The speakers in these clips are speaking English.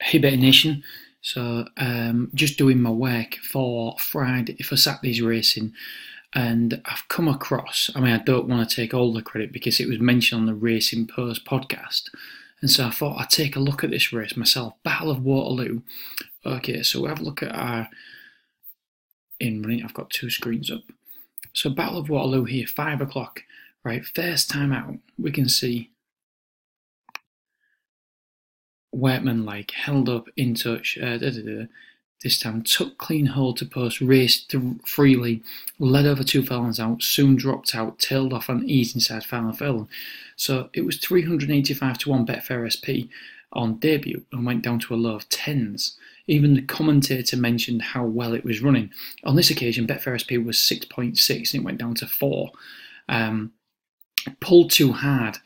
Hey Betty Nation. So just doing my work for Friday for Saturday's racing, and I've come across. I mean, I don't want to take all the credit because it was mentioned on the Racing Post podcast, and so I thought I'd take a look at this race myself. Battle of Waterloo. Okay, so we have a look at our in running. I've got two screens up. So Battle of Waterloo here, 5 o'clock. Right, first time out, we can see Weightman held up, in touch, this time took clean hold to post, raced freely, led over two furlongs out, soon dropped out, tailed off on ease inside final furlong. So it was 385 to 1 Betfair SP on debut and went down to a low of tens. Even the commentator mentioned how well it was running. On this occasion, Betfair SP was 6.6 and it went down to 4. Pulled too hard,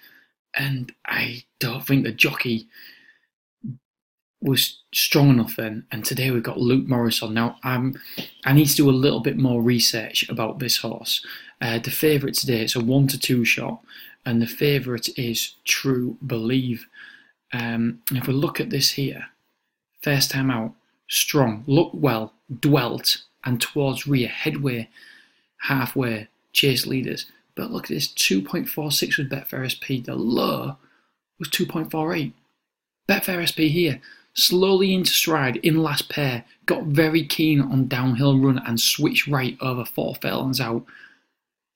and I don't think the jockey was strong enough then. And today we've got Luke Morris on. Now I need to do a little bit more research about this horse. The favourite today, it's a 1-2 shot, and the favourite is True Believe. If we look at this here, first time out, strong, looked well, dwelt, and towards rear, headway, halfway, chase leaders. But look at this, 2.46 with Betfair SP. The low was 2.48. Betfair SP here, slowly into stride in last pair, got very keen on downhill run and switched right over 4 furlongs out.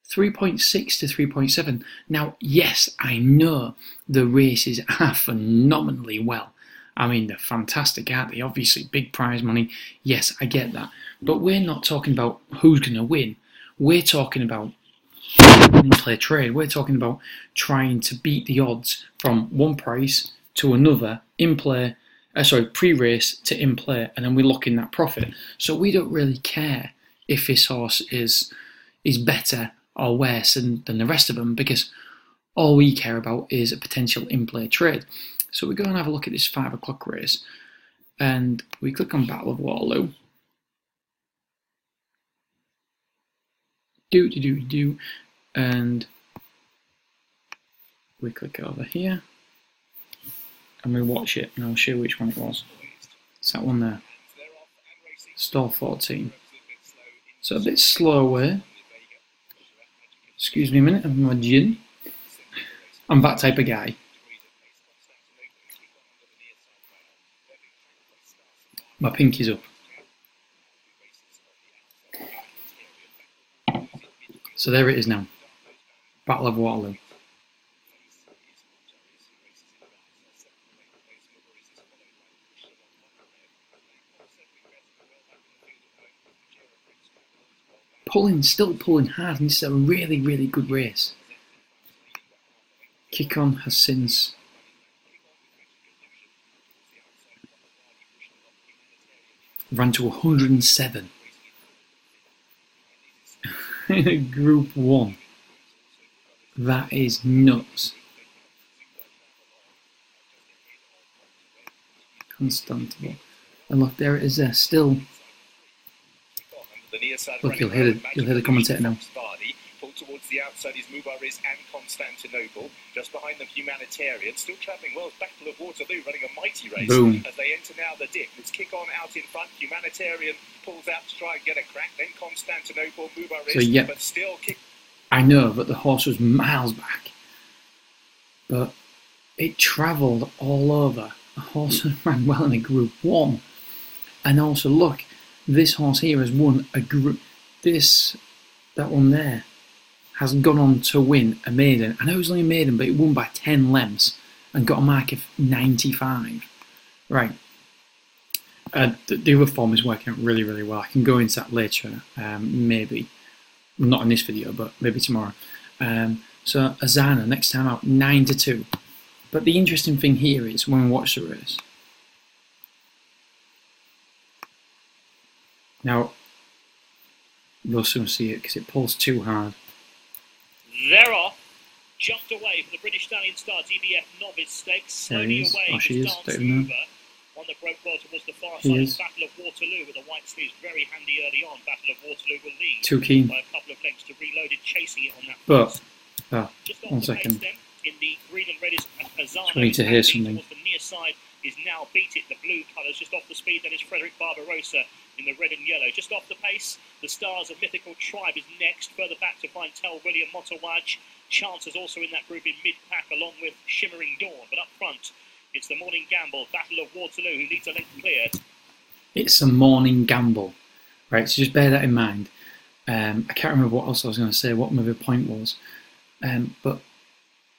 3.6 to 3.7. Now, yes, I know the races are phenomenally well. I mean, they're fantastic, aren't they? Obviously, big prize money. Yes, I get that. But we're not talking about who's going to win. We're talking about in-play trade. We're talking about trying to beat the odds from one price to another in-play, pre-race to in-play, and then we're locking that profit. So we don't really care if this horse is better or worse than the rest of them, because all we care about is a potential in-play trade. So we go and have a look at this 5 o'clock race, and we click on Battle of Waterloo. And we click over here, and we watch it, and I'll show you which one it was. It's that one there. Stall 14. So a bit slower. Excuse me a minute, I'm my gin. I'm that type of guy. My pinky's up. So there it is now. Battle of Waterloo. Still pulling hard, and this is a really, really good race. Kick On has since ran to 107. Group 1. That is nuts. Constantable. And look, there it is there, still. Look, you'll hear the commentator now. Towards the outside is Mubaris and Constantinople. Just behind them, Humanitarian. Still travelling well. Battle of Waterloo running a mighty race. Boom. As they enter now the dip. Let's Kick On out in front. Humanitarian pulls out to try and get a crack. Then Constantinople, Mubaris. So, yeah, but still I know that the horse was miles back, but it travelled all over. The horse ran well in a Group 1. And also, look, this horse here has won a group. That one there has gone on to win a maiden. I know it was only a maiden, but it won by 10 lengths and got a mark of 95. Right. The other form is working out really, really well. I can go into that later, maybe. Not in this video, but maybe tomorrow. So Azana, next time out, 9-2. But the interesting thing here is when we watch the race. Now, we'll soon see it because it pulls too hard. They're off. Jumped away from the British Stallion Star DBF Novice Stakes. Slowly away. Oh, she is. Dance Uber. One that broke well towards the far side. Battle of Waterloo with the white sleeves very handy early on. Battle of Waterloo will lead. Too keen. By a couple of lengths to Reloaded, chasing it on that. But, just 1 second. In the green and red is Azana. We need to hear something. The near side is now beat it. The blue colours just off the speed. Then is Frederick Barbarossa in the red and yellow. Just off the pace, the Stars of Mythical Tribe is next. Further back to find Tell William Motawaj. Chances also in that group in mid-pack along with Shimmering Dawn. But up front, it's the Morning Gamble, Battle of Waterloo, who leads a length clear. It's a Morning Gamble, right? So just bear that in mind. I can't remember what else I was going to say, what my point was. But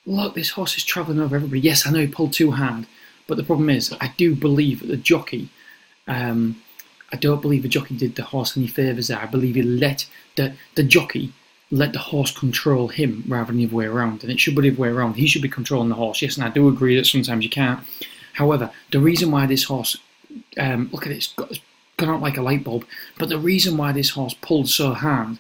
look, this horse is travelling over everybody. Yes, I know he pulled too hard, but the problem is, I do believe that the jockey, I don't believe the jockey did the horse any favours there. I believe he let the jockey let the horse control him rather than the other way around. And it should be the other way around. He should be controlling the horse. Yes, and I do agree that sometimes you can't. However, the reason why this horse, look at it, it's gone out like a light bulb. But the reason why this horse pulled so hard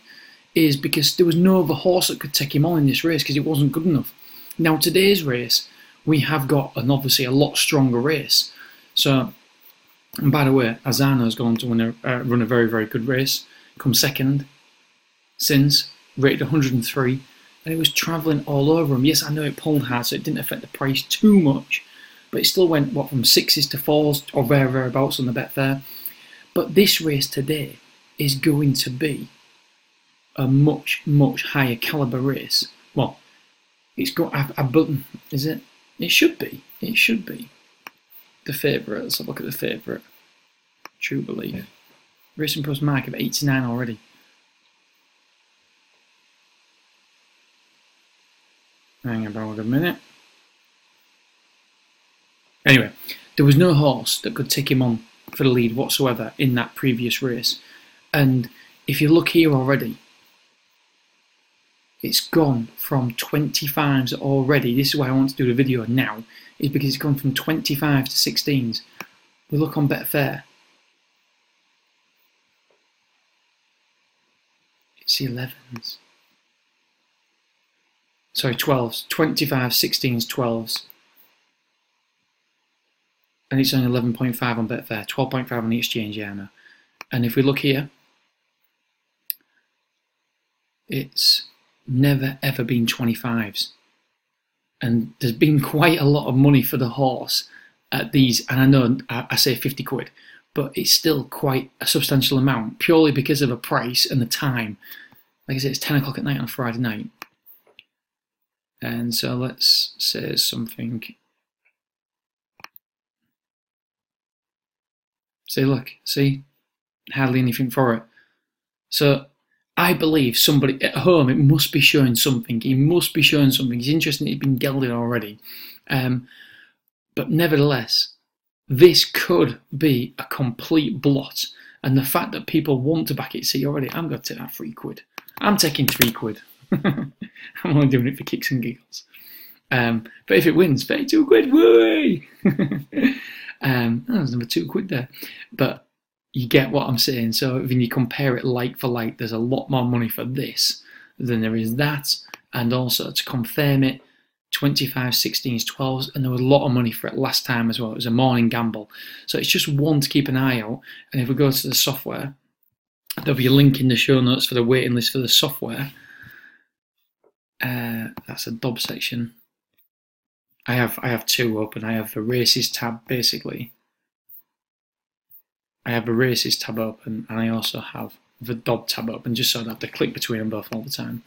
is because there was no other horse that could take him on in this race because it wasn't good enough. Now, today's race, we have got obviously a lot stronger race. So, and by the way, Azano's gone to run a very, very good race. Come second since, rated 103, and it was travelling all over him. Yes, I know it pulled hard, so it didn't affect the price too much, but it still went, from 6s to 4s, or thereabouts on the Betfair. But this race today is going to be a much, much higher calibre race. Well, it's got, is it? It should be. It should be. The favourite, let's have a look at the favourite. True Belief. Racing Plus mark of 89 already. Hang about a minute. Anyway, there was no horse that could take him on for the lead whatsoever in that previous race. And if you look here already, it's gone from 25s already. This is why I want to do the video now, is because it's gone from 25 to 16s. We look on Betfair. It's the 11s. Sorry, 12s. 25, 16s, 12s. And it's only 11.5 on Betfair. 12.5 on the exchange, yeah, I know. And if we look here, it's never ever been 25s. And there's been quite a lot of money for the horse at these, and I know I say 50 quid, but it's still quite a substantial amount, purely because of the price and the time. Like I said, it's 10 o'clock at night on a Friday night. And so let's say something. See, look, see? Hardly anything for it. So I believe somebody at home, it must be showing something. He must be showing something. It's interesting that he's been gelded already. But nevertheless, this could be a complete blot. And the fact that people want to back it, see already, I'm going to take that 3 quid. I'm taking 3 quid. I'm only doing it for kicks and giggles. But if it wins, 32 quid, whooey! There's number 2 quid there. But you get what I'm saying. So when you compare it like for like, there's a lot more money for this than there is that. And also to confirm it, 25, 16s, 12s, and there was a lot of money for it last time as well. It was a Morning Gamble. So it's just one to keep an eye out. And if we go to the software, there'll be a link in the show notes for the waiting list for the software. That's a Dob section. I have 2 open. I have the races tab basically. I have the races tab open, and I also have the Dob tab open, just so I don't have to click between them both all the time.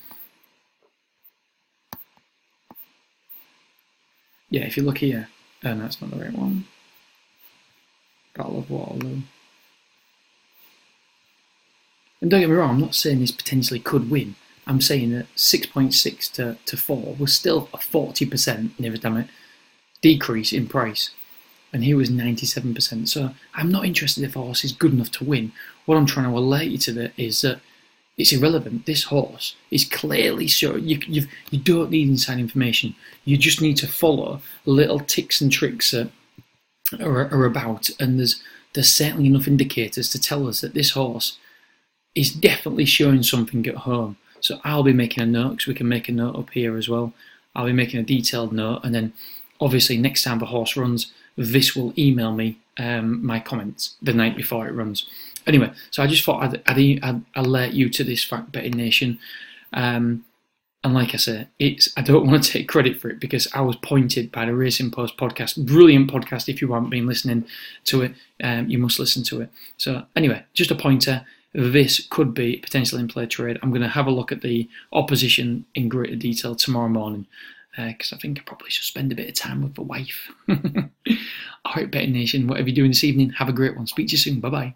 Yeah, if you look here, no, that's not the right one. Battle of Waterloo. And don't get me wrong, I'm not saying this potentially could win. I'm saying that 6.6 to 4 was still a 40%, never damn it, decrease in price. And here was 97%. So I'm not interested if a horse is good enough to win. What I'm trying to alert you to that is that it's irrelevant. This horse is clearly sure. You don't need inside information. You just need to follow little ticks and tricks that are about. And there's certainly enough indicators to tell us that this horse is definitely showing something at home. So I'll be making a note, because we can make a note up here as well. I'll be making a detailed note, and then obviously next time the horse runs, this will email me my comments the night before it runs. Anyway, so I just thought I'd alert you to this fact, Betting Nation. And like I say, I don't want to take credit for it because I was pointed by the Racing Post podcast. Brilliant podcast. If you haven't been listening to it, you must listen to it. So anyway, just a pointer. This could be potential in-play trade. I'm going to have a look at the opposition in greater detail tomorrow morning because I think I probably should spend a bit of time with the wife. All right, Betting Nation, whatever you're doing this evening, have a great one. Speak to you soon. Bye-bye.